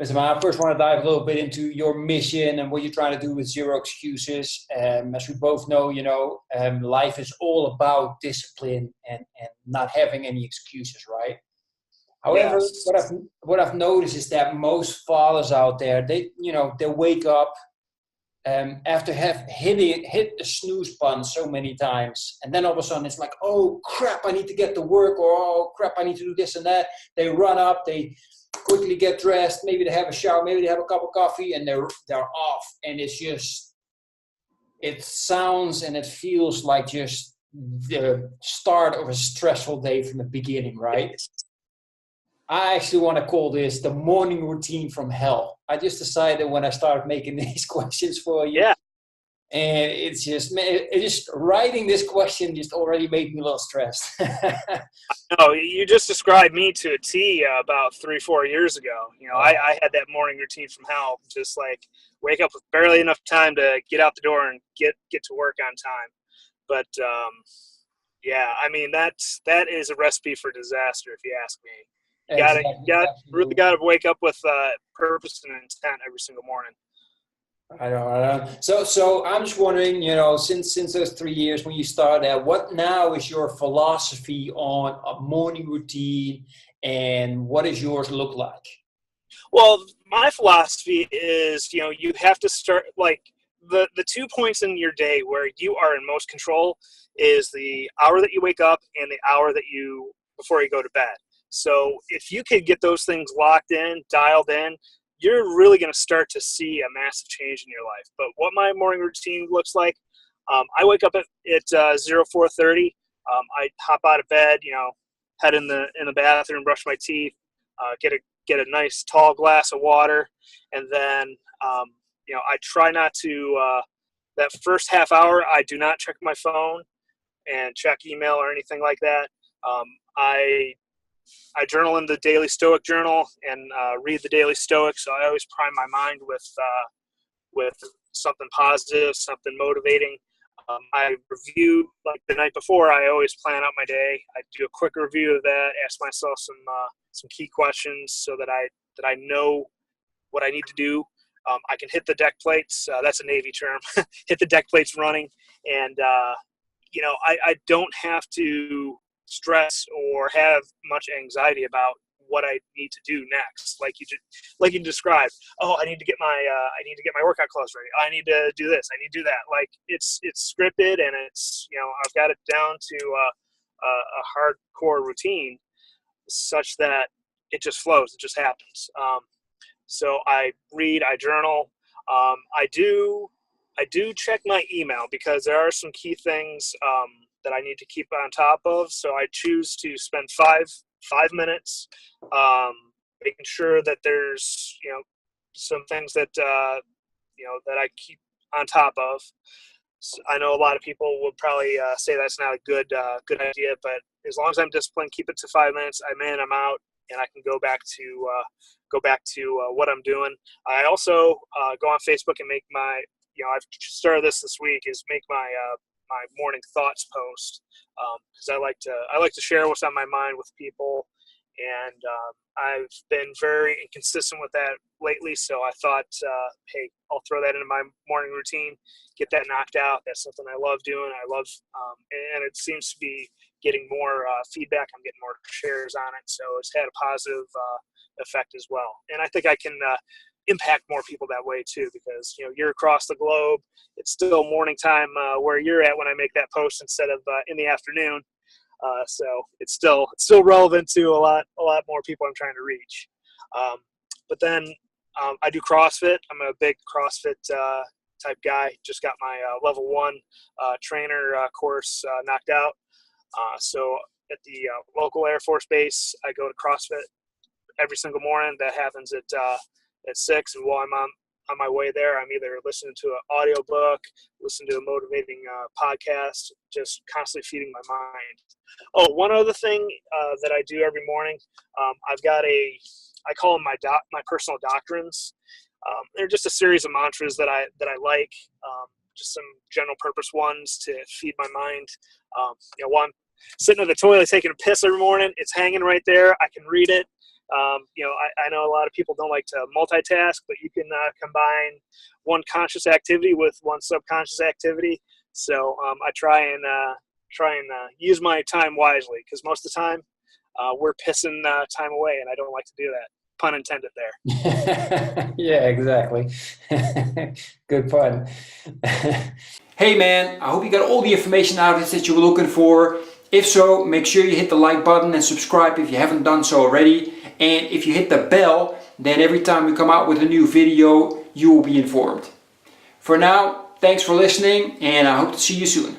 Listen, man, I first want to dive a little bit into your mission and what you're trying to do with Zero Excuses. As we both know, life is all about discipline and not having any excuses, right? However, Yes. what I've noticed is that most fathers out there, they wake up after have hit the snooze button so many times, and then all of a sudden it's like, oh crap, I need to get to work, or oh crap, I need to do this and that. They run up, they quickly get dressed, maybe they have a shower, maybe they have a cup of coffee, and they're off. And it sounds and it feels like just the start of a stressful day from the beginning, right? I actually want to call this the morning routine from hell. I just decided when I started making these questions for you. Yeah. And it's just writing this question just already made me a little stressed. No, you just described me to a T about 3-4 years ago. I had that morning routine from hell, just like wake up with barely enough time to get out the door and get to work on time. But yeah, I mean that is a recipe for disaster, if you ask me. Really got to wake up with purpose and intent every single morning. I know. So I'm just wondering, since those 3 years when you started, what now is your philosophy on a morning routine, and what does yours look like? Well, my philosophy is, you have to start like the 2 points in your day where you are in most control is the hour that you wake up and the hour that before you go to bed. So if you could get those things locked in, dialed in, you're really going to start to see a massive change in your life. But what my morning routine looks like, I wake up at 04:30. I hop out of bed, head in the bathroom, brush my teeth, get a nice tall glass of water, and then I try not to that first half hour. I do not check my phone and check email or anything like that. I journal in the Daily Stoic Journal and read the Daily Stoic. So I always prime my mind with something positive, something motivating. I review like the night before. I always plan out my day. I do a quick review of that. Ask myself some key questions so that I know what I need to do. I can hit the deck plates. That's a Navy term. Hit the deck plates running, and I don't have to stress or have much anxiety about what I need to do next. Like you described. Oh, I need to get my workout clothes ready. I need to do this. I need to do that. Like it's scripted, and it's I've got it down to a hardcore routine, such that it just flows. It just happens. So I read. I journal. I do check my email because there are some key things that I need to keep on top of. So I choose to spend five minutes making sure that there's some things that that I keep on top of. So I know a lot of people would probably say that's not a good idea, but as long as I'm disciplined, keep it to 5 minutes. I'm in, I'm out, and I can go back to what I'm doing. I also go on Facebook and make my I've started this week is make my morning thoughts post because I like to share what's on my mind with people, and I've been very inconsistent with that lately. So I thought, hey, I'll throw that into my morning routine, get that knocked out. That's something I love doing. And it seems to be getting more feedback. I'm getting more shares on it, so it's had a positive effect as well. And I think I can impact more people that way too, because you're across the globe. It's still morning time where you're at when I make that post instead of in the afternoon. So it's still relevant to a lot more people I'm trying to reach. But then I do CrossFit. I'm a big CrossFit type guy. Just got my level 1 trainer course knocked out. So at the local Air Force base, I go to CrossFit every single morning. That happens at 6, and while I'm on my way there, I'm either listening to an audiobook, listening to a motivating podcast, just constantly feeding my mind. Oh, one other thing that I do every morning, I've got I call them my personal doctrines. They're just a series of mantras that I like, just some general purpose ones to feed my mind. While I'm sitting in the toilet taking a piss every morning, it's hanging right there. I can read it. I know a lot of people don't like to multitask, but you can combine one conscious activity with one subconscious activity. So I try and use my time wisely, because most of the time we're pissing time away, and I don't like to do that. Pun intended there. Yeah, exactly. Good pun. Hey man, I hope you got all the information out of this that you were looking for. If so, make sure you hit the like button and subscribe if you haven't done so already. And if you hit the bell, then every time we come out with a new video, you will be informed. For now, thanks for listening, and I hope to see you soon.